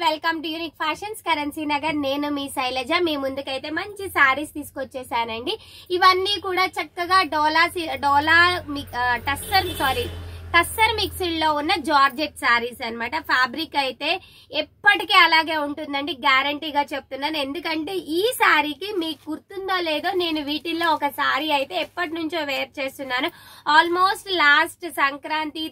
Welcome to unique fashions currency Nagar. నేను మీ శైలజ. మీ ముందుకైతే మంచి సారీస్ తీసుకొచ్చేసానండి. ఇవన్నీ కూడా చక్కగా టస్సర్ మిక్స్డ్ లో ఉన్న జార్జెట్ సారీస్ అన్నమాట. ఫ్యాబ్రిక్ అయితే ఎప్పటికీ అలాగే ఉంటుందండి, గ్యారంటీగా చెప్తున్నాను. ఎందుకంటే ఈ సారీకి మీకు గుర్తుందో లేదో, నేను వీటిల్లో ఒక సారీ అయితే ఎప్పటి నుంచో వేర్ చేస్తున్నాను. ఆల్మోస్ట్ లాస్ట్ సంక్రాంతి,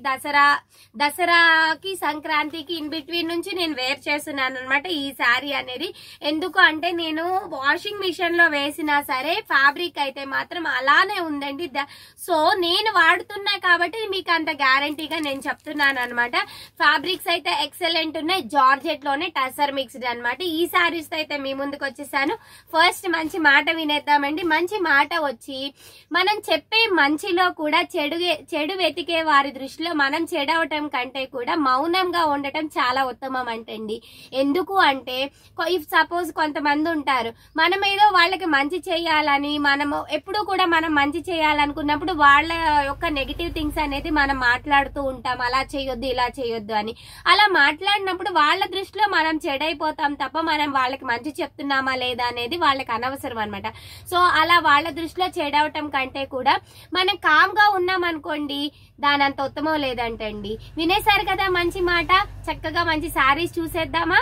దసరాకి సంక్రాంతికి ఇన్ బిట్వీన్ నుంచి నేను వేర్ చేస్తున్నాను అనమాట ఈ సారీ అనేది. ఎందుకు అంటే నేను వాషింగ్ మిషన్ లో వేసినా సరే ఫ్యాబ్రిక్ అయితే మాత్రం అలానే ఉందండి. సో నేను వాడుతున్నా కాబట్టి మీకు అంత గ్యారంటీగా నేను చెప్తున్నాను అనమాట. ఫ్యాబ్రిక్స్ అయితే ఎక్సలెంట్ ఉన్నాయి. జార్జెట్ లోనే టసర్ మిక్స్డ్ అనమాట. ఈ సారీస్ అయితే మీ ముందుకు వచ్చేసాను. ఫస్ట్ మంచి మాట వినేద్దామండి. మంచి మాట వచ్చి, మనం చెప్పే మంచిలో కూడా చెడు వెతికే వారి దృష్టిలో మనం చెడవటం కంటే కూడా మౌనంగా ఉండటం చాలా ఉత్తమం అంటండి. ఎందుకు అంటే ఇఫ్ సపోజ్ కొంతమంది ఉంటారు, మనం ఏదో వాళ్ళకి మంచి చేయాలని, మనము ఎప్పుడు కూడా మనం మంచి చేయాలనుకున్నప్పుడు వాళ్ళ యొక్క నెగిటివ్ థింగ్స్ అనేది మనం మాట్లాడుతూ ఉంటాం. అలా చేయొద్దు, ఇలా చేయొద్దు అని. అలా మాట్లాడినప్పుడు వాళ్ళ దృష్టిలో మనం చెడైపోతాం తప్ప మనం వాళ్ళకి మంచి చెప్తున్నామా లేదా అనేది వాళ్ళకి అనవసరం అనమాట. సో అలా వాళ్ళ దృష్టిలో చెడవటం కంటే కూడా మనం కామ్ గా ఉన్నాం అనుకోండి, దానంత ఉత్తమం లేదంటండి. వినేశారు కదా మంచి మాట. చక్కగా మంచి శారీస్ చూసేద్దామా.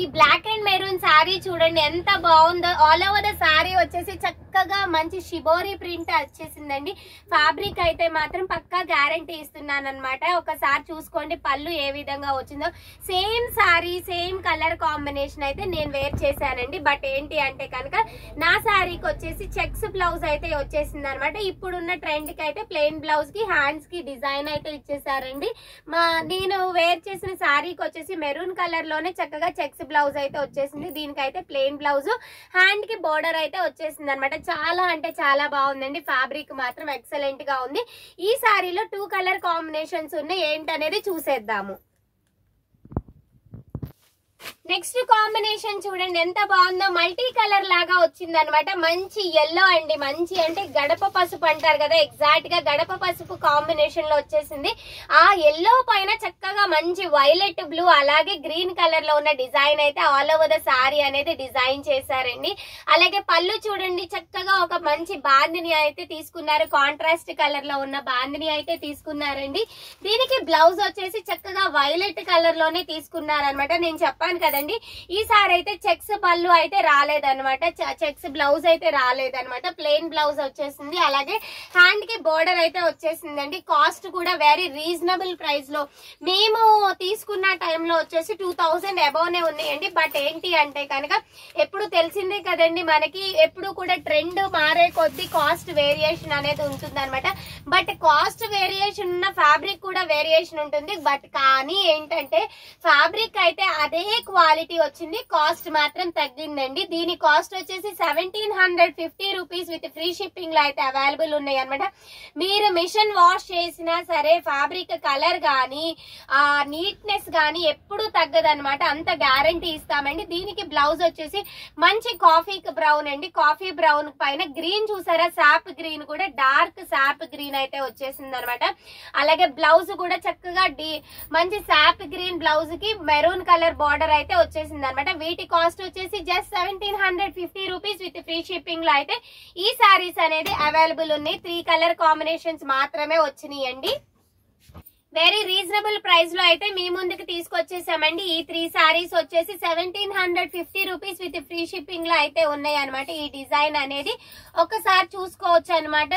ఈ బ్లాక్ అండ్ మెరూన్ శారీ చూడండి ఎంత బాగుందో. ఆల్ ఓవర్ ద శారీ వచ్చేసి చక్కగా మంచి షిబోరి ప్రింట్ వచ్చేసిందండి. ఫ్యాబ్రిక్ అయితే మాత్రం పక్కా గ్యారంటీ ఇస్తున్నాను అనమాట. ఒకసారి చూసుకోండి పళ్ళు ఏ విధంగా వచ్చిందో. Same sari, same colour combination అయితే నేను వేర్ చేశానండి. బట్ ఏంటి అంటే కనుక నా శారీకి వచ్చేసి చెక్స్ బ్లౌజ్ అయితే వచ్చేసింది అనమాట. ఇప్పుడున్న ట్రెండ్ కి అయితే ప్లెయిన్ బ్లౌజ్ కి హ్యాండ్స్ కి డిజైన్ అయితే ఇచ్చేసారండి. నేను వేర్ చేసిన శారీకి వచ్చేసి మెరూన్ కలర్ లోనే చక్కగా చెక్స్ బ్లౌజ్ అయితే వచ్చేసింది. దీనికైతే ప్లెయిన్ బ్లౌజ్, హ్యాండ్ కి బోర్డర్ అయితే వచ్చేసింది అనమాట. చాలా అంటే చాలా బాగుందండి. ఫ్యాబ్రిక్ మాత్రం ఎక్సలెంట్ గా ఉంది. ఈ సారీలో 2 కలర్ కాంబినేషన్స్ ఉన్నాయి. ఏంటనేది చూసేద్దాము. నెక్స్ట్ కాంబినేషన్ చూడండి ఎంత బాగుందో. మల్టీ కలర్ లాగా వచ్చింది అనమాట. మంచి ఎల్లో అండి. మంచి అంటే గడప పసుపు అంటారు కదా, ఎగ్జాక్ట్ గా గడప పసుపు కాంబినేషన్ లో వచ్చేసింది. ఆ ఎల్లో పైన చక్కగా మంచి వైలెట్, బ్లూ అలాగే గ్రీన్ కలర్ లో ఉన్న డిజైన్ అయితే ఆల్ ఓవర్ ద సారీ అనేది డిజైన్ చేశారండి. అలాగే పళ్ళు చూడండి, చక్కగా ఒక మంచి బాందిని అయితే తీసుకున్నారు. కాంట్రాస్ట్ కలర్ లో ఉన్న బాందిని అయితే తీసుకున్నారండి. దీనికి బ్లౌజ్ వచ్చేసి చక్కగా వైలెట్ కలర్ లోనే తీసుకున్నారనమాట. నేను చెప్పాను కదండి, ఈసారి అయితే చెక్స్ పళ్ళు అయితే రాలేదనమాట, చెక్స్ బ్లౌజ్ అయితే రాలేదనమాట. ప్లెయిన్ బ్లౌజ్ వచ్చేసింది. అలాగే హ్యాండ్ కి బోర్డర్ అయితే వచ్చేసిందండి. కాస్ట్ కూడా వెరీ రీజనబుల్ ప్రైస్ లో మేము తీసుకున్న టైంలో వచ్చేసి 2000 అబౌవ్ నే ఉన్నాయండి. బట్ ఏంటి అంటే కనుక ఎప్పుడు తెలిసిందే కదండి, మనకి ఎప్పుడు కూడా ట్రెండ్ మారే కొద్దీ కాస్ట్ వేరియేషన్ అనేది ఉంటుంది అనమాట. బట్ కాస్ట్ వేరియేషన్ ఉన్న ఫ్యాబ్రిక్ కూడా వేరియేషన్ ఉంటుంది. బట్ కానీ ఏంటంటే ఫ్యాబ్రిక్ అయితే అదే క్వాలిటీ వచ్చింది, కాస్ట్ మాత్రం తగ్గిందండి. దీని కాస్ట్ వచ్చేసి 1750 రూపీస్ విత్ ఫ్రీ షిప్పింగ్ లో అయితే అవైలబుల్ ఉన్నాయి అనమాట. మీరు మిషన్ వాష్ చేసినా సరే ఫ్యాబ్రిక్ కలర్ గానీ నీట్నెస్ గానీ ఎప్పుడు తగ్గదనమాట. అంత గ్యారంటీ ఇస్తామండి. దీనికి బ్లౌజ్ వచ్చేసి మంచి కాఫీ బ్రౌన్ అండి. కాఫీ బ్రౌన్ పైన గ్రీన్ చూసారా, సాప్ గ్రీన్ కూడా డార్క్ సాప్ గ్రీన్ అయితే వచ్చేసింది అనమాట. అలాగే బ్లౌజ్ కూడా చక్కగా మంచి సాప్ గ్రీన్ బ్లౌజ్ కి మెరూన్ కలర్ బార్డర్ అయితే వచ్చేసింది అనమాట. వీటి కాస్ట్ వచ్చేసి just 1750 rupees with free shipping లో అయితే ఈ సారీస్ అనేది అవైలబుల్ ఉన్నాయి. 3 కలర్ కాంబినేషన్స్ మాత్రమే వచ్చినాయండి. వెరీ రీజనబుల్ ప్రైస్ లో అయితే మీ ముందుకు తీసుకొచ్చేసామండి. ఈ 3 సారీస్ వచ్చేసి 1750 రూపీస్ విత్ ఫ్రీ షిప్పింగ్ లో అయితే ఉన్నాయి అనమాట. ఈ డిజైన్ అనేది ఒకసారి చూసుకోవచ్చు అనమాట.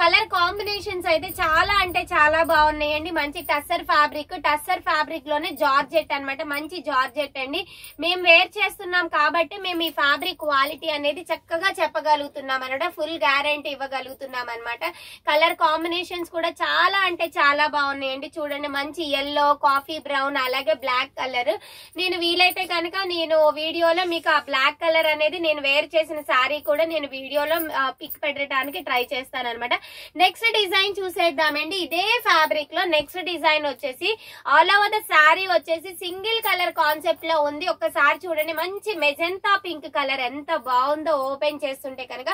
కలర్ కాంబినేషన్స్ అయితే చాలా అంటే చాలా బాగున్నాయండి. మంచి టస్సర్ ఫ్యాబ్రిక్ లోనే జార్జెట్ అనమాట. మంచి జార్జెట్ అండి. మేము వేర్ చేస్తున్నాం కాబట్టి మేము ఈ ఫ్యాబ్రిక్ క్వాలిటీ అనేది చక్కగా చెప్పగలుగుతున్నాం అనమాట. ఫుల్ గ్యారంటీ ఇవ్వగలుగుతున్నాం అనమాట. కలర్ కాంబినేషన్స్ కూడా చాలా అంటే చాలా బాగున్నాయి. చూడండి మంచి ఎల్లో, కాఫీ బ్రౌన్ అలాగే బ్లాక్ కలర్. నేను వీలైతే కనుక నేను వీడియోలో మీకు ఆ బ్లాక్ కలర్ అనేది నేను వేర్ చేసిన సారీ కూడా నేను వీడియోలో పిక్ పెట్టడానికి ట్రై చేస్తాను అనమాట. నెక్స్ట్ డిజైన్ చూసేద్దామండి. ఇదే ఫ్యాబ్రిక్ లో నెక్స్ట్ డిజైన్ వచ్చేసి ఆల్ ఓవర్ ద సారీ వచ్చేసి సింగిల్ కలర్ కాన్సెప్ట్ లో ఉంది. ఒక్కసారి చూడండి మంచి మెజెంతా పింక్ కలర్ ఎంత బాగుందో. ఓపెన్ చేస్తుంటే కనుక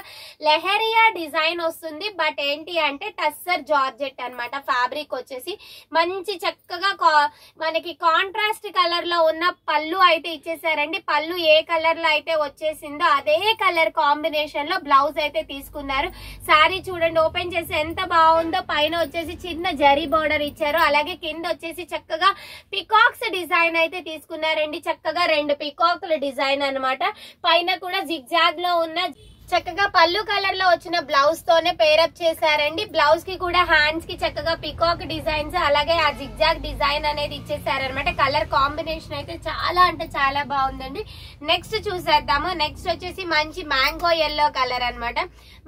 లెహరియా డిజైన్ వస్తుంది. బట్ ఏంటి అంటే టస్సర్ జార్జెట్ అనమాట. ఫ్యాబ్రిక్ వచ్చేసి మంచి చక్కగా మనకి కాంట్రాస్ట్ కలర్ లో ఉన్న పళ్ళు అయితే ఇచ్చేసారండి. పళ్ళు ఏ కలర్ లో అయితే వచ్చేసిందో అదే కలర్ కాంబినేషన్ లో బ్లౌజ్ అయితే తీసుకున్నారు. శారీ చూడండి ఓపెన్ చేసి ఎంత బాగుందో. పైన వచ్చేసి చిన్న జరీ బోర్డర్ ఇచ్చారు. అలాగే కింద వచ్చేసి చక్కగా పికాక్స్ డిజైన్ అయితే తీసుకున్నారండి. చక్కగా 2 పికాక్ల డిజైన్ అన్నమాట. పైన కూడా జిగ్జాగ్ లో ఉన్న చక్కగా పళ్ళు కలర్ లో వచ్చిన బ్లౌజ్ తోనే పేరప్ చేశారండి. బ్లౌజ్ కి కూడా హ్యాండ్స్ కి చక్కగా పికాక్ డిజైన్స్ అలాగే ఆ జిగ్జాగ్ డిజైన్ అనేది ఇచ్చేసారనమాట. కలర్ కాంబినేషన్ అయితే చాలా అంటే చాలా బాగుందండి. నెక్స్ట్ చూసేద్దాము. నెక్స్ట్ వచ్చేసి మంచి మ్యాంగో ఎల్లో కలర్ అన్నమాట.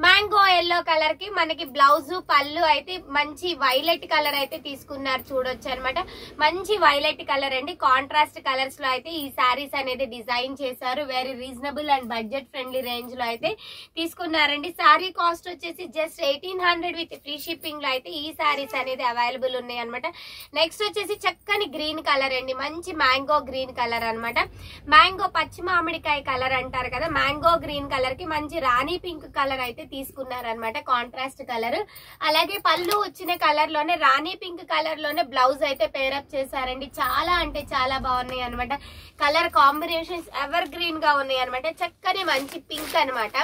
మ్యాంగో ఎల్లో కలర్ కి మనకి బ్లౌజ్ పళ్ళు అయితే మంచి వైలెట్ కలర్ అయితే తీసుకున్నారు చూడొచ్చు అనమాట. మంచి వైలెట్ కలర్ అండి. కాంట్రాస్ట్ కలర్స్ లో అయితే ఈ శారీస్ అనేది డిజైన్ చేశారు. Very reasonable and budget friendly range లో అయితే తీసుకున్నారండి. శారీ కాస్ట్ వచ్చేసి జస్ట్ 1800 విత్ ఫ్రీ షిప్పింగ్ లో అయితే ఈ శారీస్ అనేది అవైలబుల్ ఉన్నాయి అనమాట. నెక్స్ట్ వచ్చేసి చక్కని గ్రీన్ కలర్ అండి. మంచి మ్యాంగో గ్రీన్ కలర్ అన్నమాట. మ్యాంగో పచ్చి మామిడికాయ కలర్ అంటారు కదా, మ్యాంగో గ్రీన్ కలర్ కి మంచి రాణి పింక్ కలర్ అయితే తీసుకున్నారనమాట. Contrast colour. అలాగే పళ్ళు వచ్చిన కలర్ లోనే రాణి పింక్ కలర్ లోనే బ్లౌజ్ అయితే పేరప్ చేశారండి. చాలా అంటే చాలా బాగున్నాయి అనమాట. కలర్ కాంబినేషన్స్ ఎవర్ గ్రీన్ గా ఉన్నాయి అనమాట. చక్కని మంచి పింక్ అనమాట.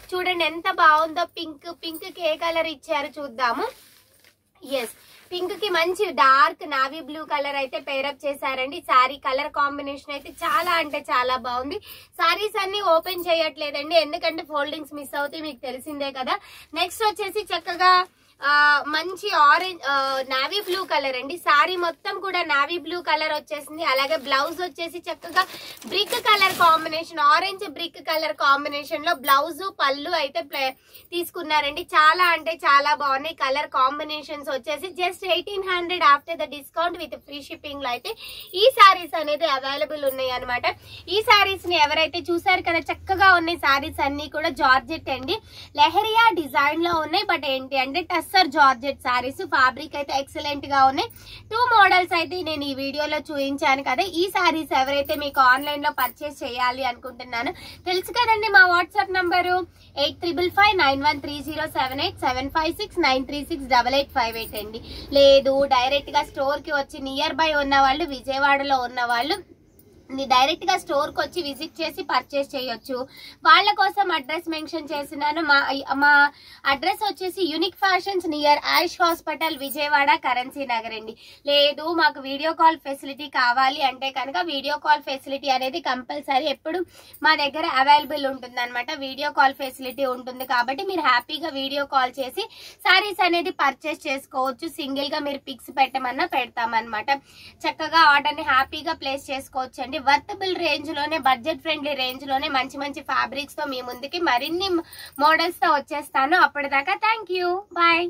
చూడండి ఎంత బాగుందో. పింక్ పింక్ కి ఏ కలర్ ఇచ్చారు చూద్దాము. ఎస్, పింక్ కి మంచి డార్క్ నావీ బ్లూ కలర్ అయితే పేరప్ చేశారండి. శారీ కలర్ కాంబినేషన్ అయితే చాలా అంటే చాలా బాగుంది. శారీస్ అన్ని ఓపెన్ చేయట్లేదండి ఎందుకంటే ఫోల్డింగ్స్ మిస్ అవుతాయి, మీకు తెలిసిందే కదా. నెక్స్ట్ వచ్చేసి చక్కగా మంచి ఆరెంజ్ నావీ బ్లూ కలర్ అండి. శారీ మొత్తం కూడా నావీ బ్లూ కలర్ వచ్చేసింది. అలాగే బ్లౌజ్ వచ్చేసి చక్కగా brick colour combination, orange brick colour combination లో బ్లౌజ్ పళ్ళు అయితే తీసుకున్నారండి. చాలా అంటే చాలా బాగున్నాయి. కలర్ కాంబినేషన్స్ వచ్చేసి just 1800 after the discount with free shipping లో అయితే ఈ శారీస్ అనేది అవైలబుల్ ఉన్నాయి అనమాట. ఈ శారీస్ ని ఎవరైతే చూసారు కదా, చక్కగా ఉన్నాయి శారీస్ అన్ని కూడా. జార్జెట్ అండి, లెహరియా డిజైన్ లో ఉన్నాయి. బట్ ఏంటి అంటే టస్సర్ జార్జెట్ శారీస్. ఫ్యాబ్రిక్ అయితే ఎక్సలెంట్ గా ఉన్నాయి. 2 మోడల్స్ అయితే నేను ఈ వీడియోలో చూపించాను కదా. ఈ శారీస్ ఎవరైతే మీకు ఆన్లైన్ లో పర్చేస్ చేయాలి అనుకుంటున్నాను, తెలుసు కదండి మా వాట్సాప్ నంబరు 8555913078 75693688858 అండి. లేదు డైరెక్ట్ గా స్టోర్ కి వచ్చి నియర్ బై ఉన్న వాళ్ళు, విజయవాడలో ఉన్న వాళ్ళు డైరెక్ట్ గా స్టోర్ కి వచ్చి విజిట్ చేసి పర్చేస్ చేయొచ్చు. వాళ్ళ కోసం అడ్రస్ మెన్షన్ చేసినాను. మా అడ్రస్ వచ్చేసి యూనిక్ ఫ్యాషన్స్ నియర్ ఆయుష్ హాస్పిటల్, విజయవాడ, కరెన్సీ నగర్ అండి. లేదు మాకు వీడియో కాల్ ఫెసిలిటీ కావాలి అంటే కనుక వీడియో కాల్ ఫెసిలిటీ అనేది కంపల్సరీ ఎప్పుడు మా దగ్గర అవైలబుల్ ఉంటుంది అనమాట. వీడియో కాల్ ఫెసిలిటీ ఉంటుంది కాబట్టి మీరు హ్యాపీగా వీడియో కాల్ చేసి శారీస్ అనేది పర్చేస్ చేసుకోవచ్చు. సింగిల్ గా మీరు పిక్స్ పెట్టమన్నా పెడతామన్నమాట. చక్కగా ఆర్డర్ ని హ్యాపీగా ప్లేస్ చేసుకోవచ్చు అండి. వర్తబుల్ రేంజ్ లోనే, బడ్జెట్ ఫ్రెండ్లీ రేంజ్ లోనే మంచి మంచి ఫ్యాబ్రిక్స్ తో మీ ముందుకి మరిన్ని మోడల్స్ తో వచ్చేస్తాను. అప్పటిదాకా థ్యాంక్ యూ, బాయ్.